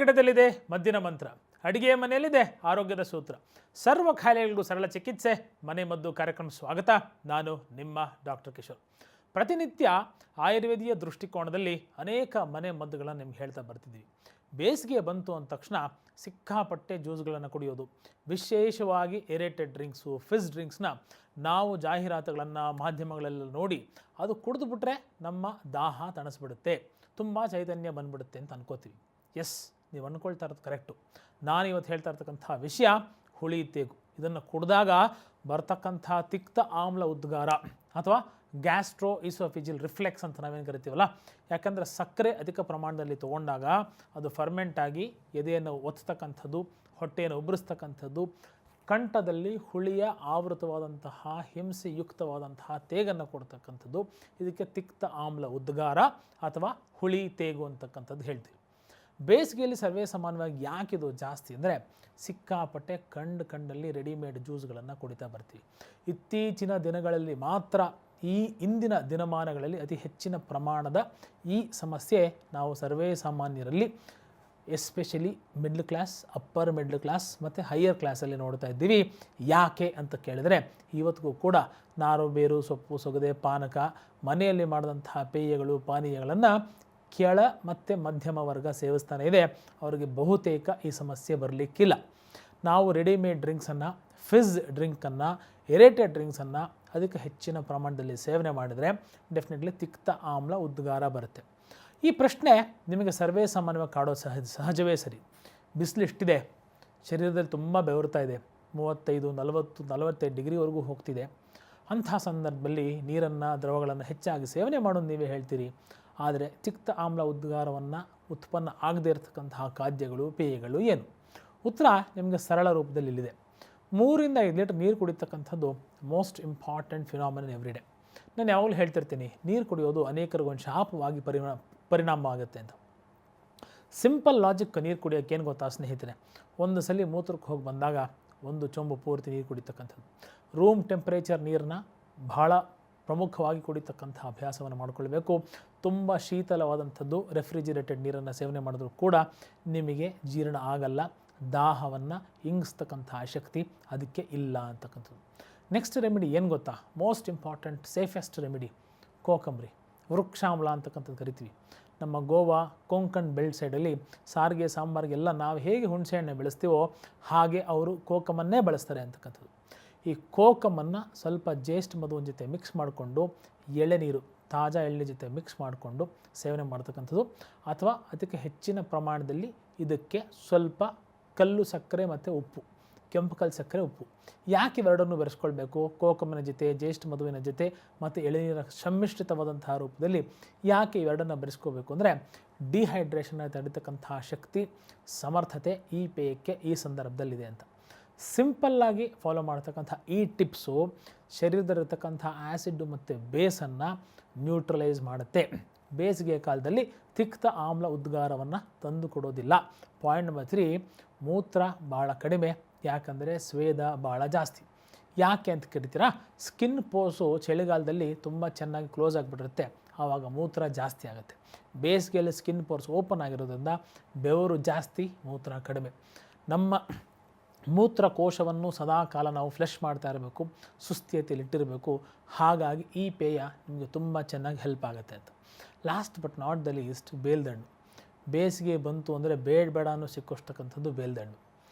ಗಿಡದಲ್ಲಿದೆ ಮದ್ದಿನ ಮಂತ್ರ, ಅಡಿಗೆ ಮನೆಯಲ್ಲಿದೆ ಆರೋಗ್ಯದ ಸೂತ್ರ. ಸರ್ವ ಕಾಯಿಲೆಗಳಿಗೂ ಸರಳ ಚಿಕಿತ್ಸೆ ಮನೆ ಮದ್ದು ಕಾರ್ಯಕ್ರಮ ಸ್ವಾಗತ. ನಾನು ನಿಮ್ಮ ಡಾಕ್ಟರ್ ಕಿಶೋರ್. ಪ್ರತಿನಿತ್ಯ ಆಯುರ್ವೇದಿಯ ದೃಷ್ಟಿಕೋನದಲ್ಲಿ ಅನೇಕ ಮನೆ ಮದ್ದುಗಳನ್ನು ನಿಮ್ಗೆ ಹೇಳ್ತಾ ಬರ್ತಿದ್ದೀವಿ. ಬೇಸಿಗೆ ಬಂತು ಅಂದ ತಕ್ಷಣ ಸಿಕ್ಕಾಪಟ್ಟೆ ಜ್ಯೂಸ್ಗಳನ್ನು ಕುಡಿಯೋದು, ವಿಶೇಷವಾಗಿ ಏರೇಟೆಡ್ ಡ್ರಿಂಕ್ಸು, ಫಿಸ್ ಡ್ರಿಂಕ್ಸ್ನ ನಾವು ಜಾಹೀರಾತುಗಳನ್ನು ಮಾಧ್ಯಮಗಳೆಲ್ಲ ನೋಡಿ ಅದು ಕುಡಿದು ಬಿಟ್ರೆ ನಮ್ಮ ದಾಹ ತಣಿಸ್ಬಿಡುತ್ತೆ, ತುಂಬ ಚೈತನ್ಯ ಬಂದ್ಬಿಡುತ್ತೆ ಅಂತ ಅನ್ಕೋತೀವಿ. ಎಸ್, ನೀವು ಅಂದ್ಕೊಳ್ತಾ ಇರೋದು ಕರೆಕ್ಟು. ನಾನಿವತ್ತು ಹೇಳ್ತಾ ಇರ್ತಕ್ಕಂಥ ವಿಷಯ ಹುಳಿ ತೇಗು. ಇದನ್ನು ಕುಡಿದಾಗ ಬರ್ತಕ್ಕಂಥ ತಿಕ್ತ ಆಮ್ಲ ಉದ್ಗಾರ ಅಥವಾ ಗ್ಯಾಸ್ಟ್ರೋ ಈಸೋಫಿಜಿಲ್ ರಿಫ್ಲೆಕ್ಸ್ ಅಂತ ನಾವೇನು ಕರಿತೀವಲ್ಲ, ಯಾಕಂದರೆ ಸಕ್ಕರೆ ಅಧಿಕ ಪ್ರಮಾಣದಲ್ಲಿ ತೊಗೊಂಡಾಗ ಅದು ಫರ್ಮೆಂಟ್ ಆಗಿ ಎದೆಯನ್ನು ಒತ್ತತಕ್ಕಂಥದ್ದು, ಹೊಟ್ಟೆಯನ್ನು ಉಬ್ಬರಿಸ್ತಕ್ಕಂಥದ್ದು, ಕಂಠದಲ್ಲಿ ಹುಳಿಯ ಆವೃತವಾದಂತಹ ಹಿಂಸೆಯುಕ್ತವಾದಂತಹ ತೇಗನ್ನು ಕೊಡ್ತಕ್ಕಂಥದ್ದು. ಇದಕ್ಕೆ ತಿಕ್ತ ಆಮ್ಲ ಉದ್ಗಾರ ಅಥವಾ ಹುಳಿ ತೇಗು ಅಂತಕ್ಕಂಥದ್ದು ಹೇಳ್ತೀವಿ. ಬೇಸಿಗೆಯಲ್ಲಿ ಸರ್ವೇ ಸಾಮಾನ್ಯವಾಗಿ ಯಾಕಿದು ಜಾಸ್ತಿ ಅಂದರೆ ಸಿಕ್ಕಾಪಟ್ಟೆ ಕಂಡಲ್ಲಿ ರೆಡಿಮೇಡ್ ಜ್ಯೂಸ್ಗಳನ್ನು ಕುಡಿತಾ ಬರ್ತೀವಿ. ಇತ್ತೀಚಿನ ದಿನಗಳಲ್ಲಿ ಮಾತ್ರ, ಈ ಇಂದಿನ ದಿನಮಾನಗಳಲ್ಲಿ ಅತಿ ಹೆಚ್ಚಿನ ಪ್ರಮಾಣದ ಈ ಸಮಸ್ಯೆ ನಾವು ಸರ್ವೇ ಸಾಮಾನ್ಯರಲ್ಲಿ, especially middle class, upper middle class ಮತ್ತು ಹೈಯರ್ ಕ್ಲಾಸಲ್ಲಿ ನೋಡ್ತಾ ಇದ್ದೀವಿ. ಯಾಕೆ ಅಂತ ಕೇಳಿದರೆ, ಇವತ್ತಿಗೂ ಕೂಡ ನಾರು, ಬೇರು, ಸೊಪ್ಪು, ಸೊಗದೆ, ಪಾನಕ, ಮನೆಯಲ್ಲಿ ಮಾಡಿದಂತಹ ಪೇಯಗಳು, ಪಾನೀಯಗಳನ್ನು ಕೆಳ ಮತ್ತು ಮಧ್ಯಮ ವರ್ಗ ಸೇವಿಸ್ತಾನೆ ಇದೆ. ಅವರಿಗೆ ಬಹುತೇಕ ಈ ಸಮಸ್ಯೆ ಬರಲಿಕ್ಕಿಲ್ಲ. ನಾವು ರೆಡಿಮೇಡ್ ಡ್ರಿಂಕ್ಸನ್ನು, ಫಿಸ್ ಡ್ರಿಂಕನ್ನು, ಏರೇಟೆಡ್ ಡ್ರಿಂಕ್ಸನ್ನು ಅದಕ್ಕೆ ಹೆಚ್ಚಿನ ಪ್ರಮಾಣದಲ್ಲಿ ಸೇವನೆ ಮಾಡಿದರೆ ಡೆಫಿನೆಟ್ಲಿ ತಿಕ್ತ ಆಮ್ಲ ಉದ್ಗಾರ ಬರುತ್ತೆ. ಈ ಪ್ರಶ್ನೆ ನಿಮಗೆ ಸರ್ವೇ ಸಾಮಾನ್ಯವಾಗಿ ಕಾಡೋ ಸಹಜವೇ ಸರಿ. ಬಿಸಿಲು ಇಷ್ಟಿದೆ, ಶರೀರದಲ್ಲಿ ತುಂಬ ಬೆವರ್ತಾ ಇದೆ, 35, 40, 45 ಡಿಗ್ರಿವರೆಗೂ ಹೋಗ್ತಿದೆ. ಅಂಥ ಸಂದರ್ಭದಲ್ಲಿ ನೀರನ್ನು, ದ್ರವಗಳನ್ನು ಹೆಚ್ಚಾಗಿ ಸೇವನೆ ಮಾಡೋದು ನೀವೇ ಹೇಳ್ತೀರಿ. ಆದರೆ ತಿಕ್ತ ಆಮ್ಲ ಉದ್ಗಾರವನ್ನು ಉತ್ಪನ್ನ ಆಗದೇ ಇರತಕ್ಕಂತಹ ಖಾದ್ಯಗಳು, ಪೇಯಗಳು ಏನು? ಉತ್ತರ ನಿಮಗೆ ಸರಳ ರೂಪದಲ್ಲಿ ಇಲ್ಲಿದೆ. 3 ರಿಂದ 5 ಲೀಟರ್ ನೀರು ಕುಡಿತಕ್ಕಂಥದ್ದು most important phenomenon every day. ನಾನು ಯಾವಾಗಲೂ ಹೇಳ್ತಿರ್ತೀನಿ, ನೀರು ಕುಡಿಯೋದು ಅನೇಕರಿಗೊಂದು ಶಾಪವಾಗಿ ಪರಿಣಾಮ ಆಗುತ್ತೆ ಅಂತ. ಸಿಂಪಲ್ ಲಾಜಿಕ್ ನೀರು ಕುಡಿಯೋಕ್ಕೆ ಏನು ಗೊತ್ತಾ ಸ್ನೇಹಿತರೆ? ಒಂದು ಸಲ ಮೂತ್ರಕ್ಕೆ ಹೋಗಿ ಬಂದಾಗ ಒಂದು ಚೊಂಬು ಪೂರ್ತಿ ನೀರು ಕುಡಿತಕ್ಕಂಥದ್ದು. ರೂಮ್ ಟೆಂಪ್ರೇಚರ್ ನೀರನ್ನ ಬಹಳ ಪ್ರಮುಖವಾಗಿ ಕುಡಿತಕ್ಕಂಥ ಅಭ್ಯಾಸವನ್ನು ಮಾಡಿಕೊಳ್ಬೇಕು. ತುಂಬ ಶೀತಲವಾದಂಥದ್ದು ರೆಫ್ರಿಜಿರೇಟೆಡ್ ನೀರನ್ನು ಸೇವನೆ ಮಾಡಿದ್ರೂ ಕೂಡ ನಿಮಗೆ ಜೀರ್ಣ ಆಗಲ್ಲ. ದಾಹವನ್ನು ಇಂಗಿಸ್ತಕ್ಕಂಥ ಶಕ್ತಿ ಅದಕ್ಕೆ ಇಲ್ಲ ಅಂತಕ್ಕಂಥದ್ದು. ನೆಕ್ಸ್ಟ್ ರೆಮಿಡಿ ಏನು ಗೊತ್ತಾ? ಮೋಸ್ಟ್ ಇಂಪಾರ್ಟೆಂಟ್, ಸೇಫೆಸ್ಟ್ ರೆಮಿಡಿ ಕೋಕಂಬರಿ, ವೃಕ್ಷಾಮ್ಲ ಅಂತಕ್ಕಂಥದ್ದು ಕರಿತೀವಿ. ನಮ್ಮ ಗೋವಾ, ಕೊಂಕಣ್ ಬೆಲ್ಟ್ ಸೈಡಲ್ಲಿ ಸಾರಿಗೆ, ಸಾಂಬಾರಿಗೆಲ್ಲ ನಾವು ಹೇಗೆ ಹುಣಸೆಹಣ್ಣೆ ಬೆಳೆಸ್ತೀವೋ ಹಾಗೆ ಅವರು ಕೋಕಮನ್ನೇ ಬಳಸ್ತಾರೆ ಅಂತಕ್ಕಂಥದ್ದು. ಈ ಕೋಕಮನ್ನು ಸ್ವಲ್ಪ ಜೇಸ್ಟ್ ಮಧುವಿನ ಜೊತೆ ಮಿಕ್ಸ್ ಮಾಡಿಕೊಂಡು, ಎಳೆನೀರು, ತಾಜಾ ಎಣ್ಣೆ ಜೊತೆ ಮಿಕ್ಸ್ ಮಾಡಿಕೊಂಡು ಸೇವನೆ ಮಾಡ್ತಕ್ಕಂಥದ್ದು. ಅಥವಾ ಅದಕ್ಕೆ ಹೆಚ್ಚಿನ ಪ್ರಮಾಣದಲ್ಲಿ ಇದಕ್ಕೆ ಸ್ವಲ್ಪ ಕಲ್ಲು ಸಕ್ಕರೆ ಮತ್ತು ಉಪ್ಪು, ಕೆಂಪು ಕಲ್ಲು ಸಕ್ಕರೆ, ಉಪ್ಪು. ಯಾಕೆ ಇವೆರಡನ್ನು ಬೆರೆಸ್ಕೊಳ್ಬೇಕು? ಕೋಕಮನ ಜೊತೆ, ಜೇಷ್ಠ ಮಧುವಿನ ಜೊತೆ ಮತ್ತು ಎಳೆನೀರ ಸಮ್ಮಿಶ್ರಿತವಾದಂತಹ ರೂಪದಲ್ಲಿ ಯಾಕೆ ಇವೆರಡನ್ನು ಬೆರೆಸ್ಕೋಬೇಕು ಅಂದರೆ, ಡಿಹೈಡ್ರೇಷನ್ನ ತಡಿತಕ್ಕಂತಹ ಶಕ್ತಿ, ಸಮರ್ಥತೆ ಈ ಪೇಯಕ್ಕೆ ಈ ಸಂದರ್ಭದಲ್ಲಿದೆ ಅಂತ. ಸಿಂಪಲ್ಲಾಗಿ ಫಾಲೋ ಮಾಡ್ತಕ್ಕಂಥ ಈ ಟಿಪ್ಸು ಶರೀರದಲ್ಲಿರ್ತಕ್ಕಂಥ ಆ್ಯಸಿಡ್ ಮತ್ತು ಬೇಸನ್ನು ನ್ಯೂಟ್ರಲೈಸ್ ಮಾಡುತ್ತೆ. ಬೇಸಿಗೆ ಕಾಲದಲ್ಲಿ ತಿಕ್ತ ಆಮ್ಲ ಉದ್ಗಾರವನ್ನು ತಂದು ಕೊಡೋದಿಲ್ಲ. ಪಾಯಿಂಟ್ ನಂಬರ್ 3, ಮೂತ್ರ ಭಾಳ ಕಡಿಮೆ, ಯಾಕಂದರೆ ಸ್ವೇದ ಭಾಳ ಜಾಸ್ತಿ. ಯಾಕೆ ಅಂತ ಕರಿತೀರಾ? ಸ್ಕಿನ್ ಪೋರ್ಸು ಚಳಿಗಾಲದಲ್ಲಿ ತುಂಬ ಚೆನ್ನಾಗಿ ಕ್ಲೋಸ್ ಆಗಿಬಿಟ್ಟಿರುತ್ತೆ, ಆವಾಗ ಮೂತ್ರ ಜಾಸ್ತಿ ಆಗುತ್ತೆ. ಬೇಸಿಗೆಯಲ್ಲಿ ಸ್ಕಿನ್ ಪೋರ್ಸ್ ಓಪನ್ ಆಗಿರೋದ್ರಿಂದ ಬೆವರು ಜಾಸ್ತಿ, ಮೂತ್ರ ಕಡಿಮೆ. ನಮ್ಮ ಮೂತ್ರಕೋಶವನ್ನು ಸದಾ ಕಾಲ ನಾವು ಫ್ಲಶ್ ಮಾಡ್ತಾ ಇರಬೇಕು, ಸುಸ್ಥಿತಿಯಲ್ಲಿ ಇಟ್ಟಿರಬೇಕು. ಹಾಗಾಗಿ ಈ ಪೇಯ ನಿಮಗೆ ತುಂಬ ಚೆನ್ನಾಗಿ ಹೆಲ್ಪ್ ಆಗುತ್ತೆ ಅಂತ. Last but not the least, ಬೇಲ್ದಂಡು. ಬೇಸಿಗೆ ಬಂತು ಅಂದರೆ ಬೇಡ ಅನ್ನೋ ಸಿಕ್ಕೋಸ್ತಕ್ಕಂಥದ್ದು ಬೇಲ್ದಂಡು.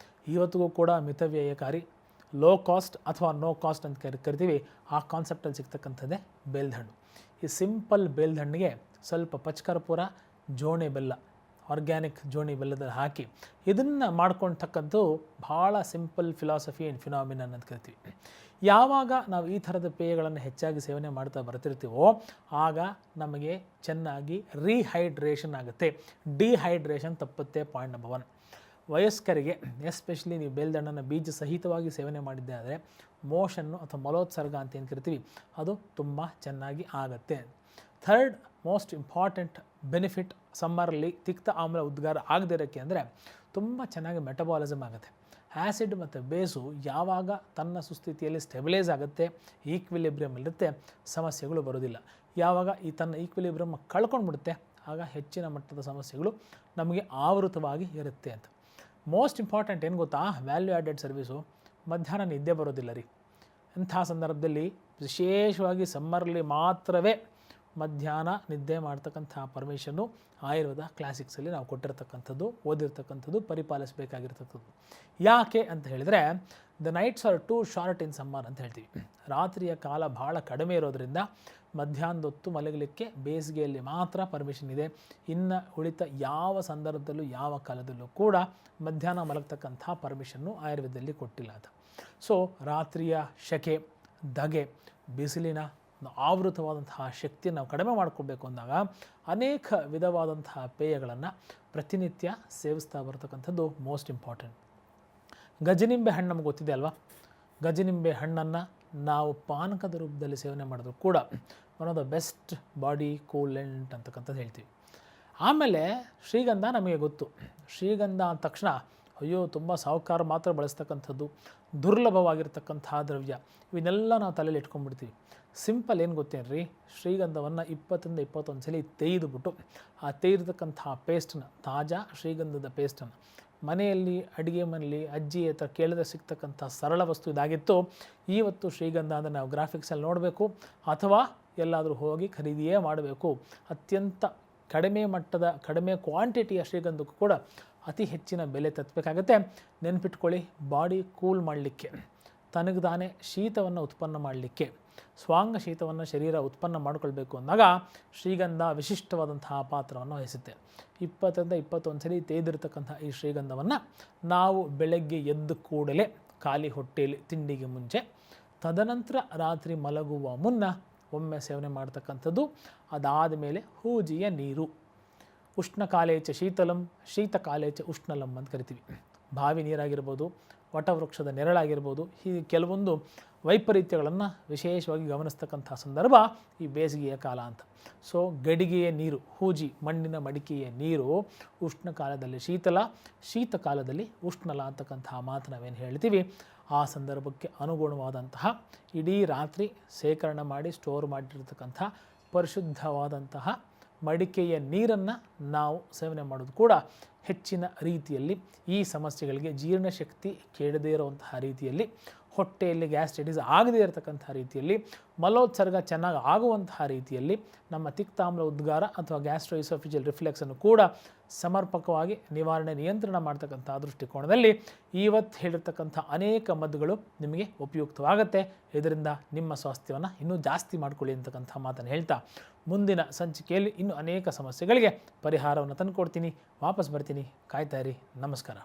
ಇವತ್ತಿಗೂ ಕೂಡ ಮಿತವ್ಯಯಕಾರಿ, ಲೋ ಕಾಸ್ಟ್ ಅಥವಾ ನೋ ಕಾಸ್ಟ್ ಅಂತ ಕರಿತೀವಿ, ಆ ಕಾನ್ಸೆಪ್ಟಲ್ಲಿ ಸಿಗ್ತಕ್ಕಂಥದ್ದೇ ಬೇಲ್ದಂಡು. ಈ ಸಿಂಪಲ್ ಬೇಲ್ದಂಡಿಗೆ ಸ್ವಲ್ಪ ಪಚ್ಕರ್ಪೂರ, ಜೋಣೆ ಬೆಲ್ಲ, ಆರ್ಗ್ಯಾನಿಕ್ ಜೋಣಿ ಬೆಲ್ಲದಲ್ಲಿ ಹಾಕಿ ಇದನ್ನು ಮಾಡ್ಕೊಳ್ತಕ್ಕಂಥದ್ದು ಭಾಳ ಸಿಂಪಲ್ ಫಿಲಾಸಫಿ ಆ್ಯಂಡ್ ಫಿನಾಮಿನನ್ ಅಂತ ಕರಿತೀವಿ. ಯಾವಾಗ ನಾವು ಈ ಥರದ ಪೇಯಗಳನ್ನು ಹೆಚ್ಚಾಗಿ ಸೇವನೆ ಮಾಡ್ತಾ ಬರ್ತಿರ್ತೀವೋ ಆಗ ನಮಗೆ ಚೆನ್ನಾಗಿ ರೀಹೈಡ್ರೇಷನ್ ಆಗುತ್ತೆ, ಡಿಹೈಡ್ರೇಷನ್ ತಪ್ಪುತ್ತೆ. Point number 1. ವಯಸ್ಕರಿಗೆ ಎಸ್ಪೆಷಲಿ ನೀವು ಬೇಲ್ದಂಡನ್ನು ಬೀಜ ಸಹಿತವಾಗಿ ಸೇವನೆ ಮಾಡಿದ್ದೆ ಆದರೆ ಮೋಷನ್ನು ಅಥವಾ ಮಲೋತ್ಸರ್ಗ ಅಂತ ಏನು ಕರಿತೀವಿ ಅದು ತುಂಬ ಚೆನ್ನಾಗಿ ಆಗುತ್ತೆ. ಥರ್ಡ್ ಮೋಸ್ಟ್ ಇಂಪಾರ್ಟೆಂಟ್ ಬೆನಿಫಿಟ್ ಸಮ್ಮರಲ್ಲಿ ತಿಕ್ತ ಆಮ್ಲ ಉದ್ಗಾರ ಆಗದೇ ಇರೋಕ್ಕೆ ಅಂದರೆ ತುಂಬ ಚೆನ್ನಾಗಿ ಮೆಟಬಾಲಿಸಮ್ ಆಗುತ್ತೆ. ಆ್ಯಸಿಡ್ ಮತ್ತು ಬೇಸು ಯಾವಾಗ ತನ್ನ ಸುಸ್ಥಿತಿಯಲ್ಲಿ ಸ್ಟೆಬಿಲೈಸ್ ಆಗುತ್ತೆ, ಈಕ್ವಿಲಿಬ್ರಿಯಮ್ ಇರುತ್ತೆ, ಸಮಸ್ಯೆಗಳು ಬರೋದಿಲ್ಲ. ಯಾವಾಗ ಈ ತನ್ನ ಈಕ್ವಿಲಿಬ್ರಿಯಮ್ ಕಳ್ಕೊಂಡ್ಬಿಡುತ್ತೆ ಆಗ ಹೆಚ್ಚಿನ ಮಟ್ಟದ ಸಮಸ್ಯೆಗಳು ನಮಗೆ ಆವೃತವಾಗಿ ಇರುತ್ತೆ ಅಂತ. ಮೋಸ್ಟ್ ಇಂಪಾರ್ಟೆಂಟ್ ಏನು ಗೊತ್ತಾ, ವ್ಯಾಲ್ಯೂ ಆ್ಯಡೆಡ್ ಸರ್ವಿಸು ಮಧ್ಯಾಹ್ನ ನಿದ್ದೆ ಬರೋದಿಲ್ಲ ರೀ. ಅಂಥ ಸಂದರ್ಭದಲ್ಲಿ ವಿಶೇಷವಾಗಿ ಸಮ್ಮರಲ್ಲಿ ಮಾತ್ರವೇ ಮಧ್ಯಾಹ್ನ ನಿದ್ದೆ ಮಾಡ್ತಕ್ಕಂಥ ಪರ್ಮಿಷನ್ನು ಆಯುರ್ವೇದ ಕ್ಲಾಸಿಕ್ಸಲ್ಲಿ ನಾವು ಕೊಟ್ಟಿರ್ತಕ್ಕಂಥದ್ದು, ಓದಿರ್ತಕ್ಕಂಥದ್ದು, ಪರಿಪಾಲಿಸಬೇಕಾಗಿರ್ತಕ್ಕಂಥದ್ದು. ಯಾಕೆ ಅಂತ ಹೇಳಿದರೆ, the nights are too short in summer ಅಂತ ಹೇಳ್ತೀವಿ. ರಾತ್ರಿಯ ಕಾಲ ಭಾಳ ಕಡಿಮೆ ಇರೋದರಿಂದ ಮಧ್ಯಾಹ್ನದೊತ್ತು ಮಲಗಲಿಕ್ಕೆ ಬೇಸಿಗೆಯಲ್ಲಿ ಮಾತ್ರ ಪರ್ಮಿಷನ್ ಇದೆ. ಇನ್ನು ಉಳಿತ ಯಾವ ಸಂದರ್ಭದಲ್ಲೂ ಯಾವ ಕಾಲದಲ್ಲೂ ಕೂಡ ಮಧ್ಯಾಹ್ನ ಮಲಗ್ತಕ್ಕಂಥ ಪರ್ಮಿಷನ್ನು ಆಯುರ್ವೇದದಲ್ಲಿ ಕೊಟ್ಟಿಲ್ಲ ಅಂತ. ಸೊ ರಾತ್ರಿಯ ಶೆಕೆ, ಧಗೆ, ಬಿಸಿಲಿನ ಆವೃತವಾದಂತಹ ಶಕ್ತಿಯನ್ನು ನಾವು ಕಡಿಮೆ ಮಾಡ್ಕೊಳ್ಬೇಕು ಅಂದಾಗ ಅನೇಕ ವಿಧವಾದಂತಹ ಪೇಯಗಳನ್ನು ಪ್ರತಿನಿತ್ಯ ಸೇವಿಸ್ತಾ ಬರತಕ್ಕಂಥದ್ದು ಮೋಸ್ಟ್ ಇಂಪಾರ್ಟೆಂಟ್. ಗಜನಿಂಬೆ ಹಣ್ಣು ನಮಗೆ ಗೊತ್ತಿದೆ ಅಲ್ವಾ. ಗಜನಿಂಬೆ ಹಣ್ಣನ್ನು ನಾವು ಪಾನಕದ ರೂಪದಲ್ಲಿ ಸೇವನೆ ಮಾಡಿದ್ರು ಕೂಡ one of the best body coolant ಅಂತಕ್ಕಂಥದ್ದು ಹೇಳ್ತೀವಿ. ಆಮೇಲೆ ಶ್ರೀಗಂಧ ನಮಗೆ ಗೊತ್ತು. ಶ್ರೀಗಂಧ ಅಂದ ತಕ್ಷಣ ಅಯ್ಯೋ ತುಂಬ ಸಾಹುಕಾರ ಮಾತ್ರ ಬಳಸ್ತಕ್ಕಂಥದ್ದು, ದುರ್ಲಭವಾಗಿರ್ತಕ್ಕಂತಹ ದ್ರವ್ಯ, ಇವನ್ನೆಲ್ಲ ನಾವು ತಲೆಯಲ್ಲಿ ಇಟ್ಕೊಂಡ್ಬಿಡ್ತೀವಿ. ಸಿಂಪಲ್ ಏನು ಗೊತ್ತೇನ್ರಿ, ಶ್ರೀಗಂಧವನ್ನು 20-21 ಸಲ ತೆಗೆದುಬಿಟ್ಟು ಆ ತೆಗೆದಿರ್ತಕ್ಕಂತಹ ಪೇಸ್ಟನ್ನು, ತಾಜಾ ಶ್ರೀಗಂಧದ ಪೇಸ್ಟನ್ನು ಮನೆಯಲ್ಲಿ ಅಡುಗೆ ಮನೆಯಲ್ಲಿ ಅಜ್ಜಿ ಹತ್ರ ಕೇಳಿದ್ರೆ ಸಿಗ್ತಕ್ಕಂಥ ಸರಳ ವಸ್ತು ಇದಾಗಿತ್ತು. ಇವತ್ತು ಶ್ರೀಗಂಧ ಅಂದರೆ ನಾವು ಗ್ರಾಫಿಕ್ಸಲ್ಲಿ ನೋಡಬೇಕು ಅಥವಾ ಎಲ್ಲಾದರೂ ಹೋಗಿ ಖರೀದಿಯೇ ಮಾಡಬೇಕು. ಅತ್ಯಂತ ಕಡಿಮೆ ಮಟ್ಟದ, ಕಡಿಮೆ ಕ್ವಾಂಟಿಟಿಯ ಶ್ರೀಗಂಧಕ್ಕೂ ಕೂಡ ಅತಿ ಹೆಚ್ಚಿನ ಬೆಲೆ ತತ್ತಬೇಕಾಗತ್ತೆ. ನೆನ್ಪಿಟ್ಕೊಳ್ಳಿ, ಬಾಡಿ ಕೂಲ್ ಮಾಡಲಿಕ್ಕೆ, ತನಗದಾನೆ ಶೀತವನ್ನು ಉತ್ಪನ್ನ ಮಾಡಲಿಕ್ಕೆ, ಸ್ವಾಂಗ ಶೀತವನ್ನು ಶರೀರ ಉತ್ಪನ್ನ ಮಾಡಿಕೊಳ್ಬೇಕು ಅಂದಾಗ ಶ್ರೀಗಂಧ ವಿಶಿಷ್ಟವಾದಂತಹ ಪಾತ್ರವನ್ನು ವಹಿಸುತ್ತೆ. 20-21 ಸಲ ತೆಗೆದಿರ್ತಕ್ಕಂಥ ಈ ಶ್ರೀಗಂಧವನ್ನು ನಾವು ಬೆಳಗ್ಗೆ ಎದ್ದು ಕೂಡಲೇ ಖಾಲಿ ಹೊಟ್ಟೆಯಲ್ಲಿ ತಿಂಡಿಗೆ ಮುಂಚೆ, ತದನಂತರ ರಾತ್ರಿ ಮಲಗುವ ಮುನ್ನ ಒಮ್ಮೆ ಸೇವನೆ ಮಾಡ್ತಕ್ಕಂಥದ್ದು. ಅದಾದ ಮೇಲೆ ಹೂಜಿಯ ನೀರು, ಉಷ್ಣಕಾಲೇಚ ಶೀತಲಂ ಶೀತಕಾಲೇಚ ಉಷ್ಣಲಂ ಅಂತ ಕರಿತೀವಿ. ಬಾವಿ ನೀರಾಗಿರ್ಬೋದು, ವಟವೃಕ್ಷದ ನೆರಳಾಗಿರ್ಬೋದು, ಹೀಗೆ ಕೆಲವೊಂದು ವೈಪರೀತ್ಯಗಳನ್ನು ವಿಶೇಷವಾಗಿ ಗಮನಿಸ್ತಕ್ಕಂಥ ಸಂದರ್ಭ ಈ ಬೇಸಿಗೆಯ ಕಾಲ ಅಂತ. ಸೊ ಗಡಿಗೆಯ ನೀರು, ಹೂಜಿ ಮಣ್ಣಿನ ಮಡಿಕೆಯ ನೀರು ಉಷ್ಣಕಾಲದಲ್ಲಿ ಶೀತಲ, ಶೀತಕಾಲದಲ್ಲಿ ಉಷ್ಣಲ ಅಂತಕ್ಕಂತಹ ಮಾತು ನಾವೇನು ಹೇಳ್ತೀವಿ, ಆ ಸಂದರ್ಭಕ್ಕೆ ಅನುಗುಣವಾದಂತಹ ಇಡೀ ರಾತ್ರಿ ಶೇಖರಣೆ ಮಾಡಿ ಸ್ಟೋರ್ ಮಾಡಿರ್ತಕ್ಕಂಥ ಪರಿಶುದ್ಧವಾದಂತಹ ಮಡಿಕೆಯ ನೀರನ್ನು ನಾವು ಸೇವನೆ ಮಾಡೋದು ಕೂಡ ಹೆಚ್ಚಿನ ರೀತಿಯಲ್ಲಿ ಈ ಸಮಸ್ಯೆಗಳಿಗೆ ಜೀರ್ಣಶಕ್ತಿ ಕೆಡದೇ ಇರುವಂತಹ ರೀತಿಯಲ್ಲಿ, ಹೊಟ್ಟೆಯಲ್ಲಿ ಗ್ಯಾಸ್ಟ್ರೈಟಿಸ್ ಆಗದೇ ಇರತಕ್ಕಂಥ ರೀತಿಯಲ್ಲಿ, ಮಲೋತ್ಸರ್ಗ ಚೆನ್ನಾಗಿ ಆಗುವಂತಹ ರೀತಿಯಲ್ಲಿ, ನಮ್ಮ ತಿಕ್ತಾಮ್ಲ ಉದ್ಗಾರ ಅಥವಾ ಗ್ಯಾಸ್ಟ್ರೋಇಸೋಫಿಜಿಯಲ್ ರಿಫ್ಲೆಕ್ಸನ್ನು ಕೂಡ ಸಮರ್ಪಕವಾಗಿ ನಿವಾರಣೆ ನಿಯಂತ್ರಣ ಮಾಡ್ತಕ್ಕಂಥ ದೃಷ್ಟಿಕೋನದಲ್ಲಿ ಇವತ್ತು ಹೇಳಿರ್ತಕ್ಕಂಥ ಅನೇಕ ಮದ್ದುಗಳು ನಿಮಗೆ ಉಪಯುಕ್ತವಾಗುತ್ತೆ. ಇದರಿಂದ ನಿಮ್ಮ ಸ್ವಾಸ್ಥ್ಯವನ್ನು ಇನ್ನೂ ಜಾಸ್ತಿ ಮಾಡ್ಕೊಳ್ಳಿ ಅಂತಕ್ಕಂಥ ಮಾತನ್ನು ಹೇಳ್ತಾ, ಮುಂದಿನ ಸಂಚಿಕೆಯಲ್ಲಿ ಇನ್ನೂ ಅನೇಕ ಸಮಸ್ಯೆಗಳಿಗೆ ಪರಿಹಾರವನ್ನು ತಂದುಕೊಡ್ತೀನಿ. ವಾಪಸ್ ಬರ್ತೀನಿ, ಕಾಯ್ತಾ ಇರಿ. ನಮಸ್ಕಾರ.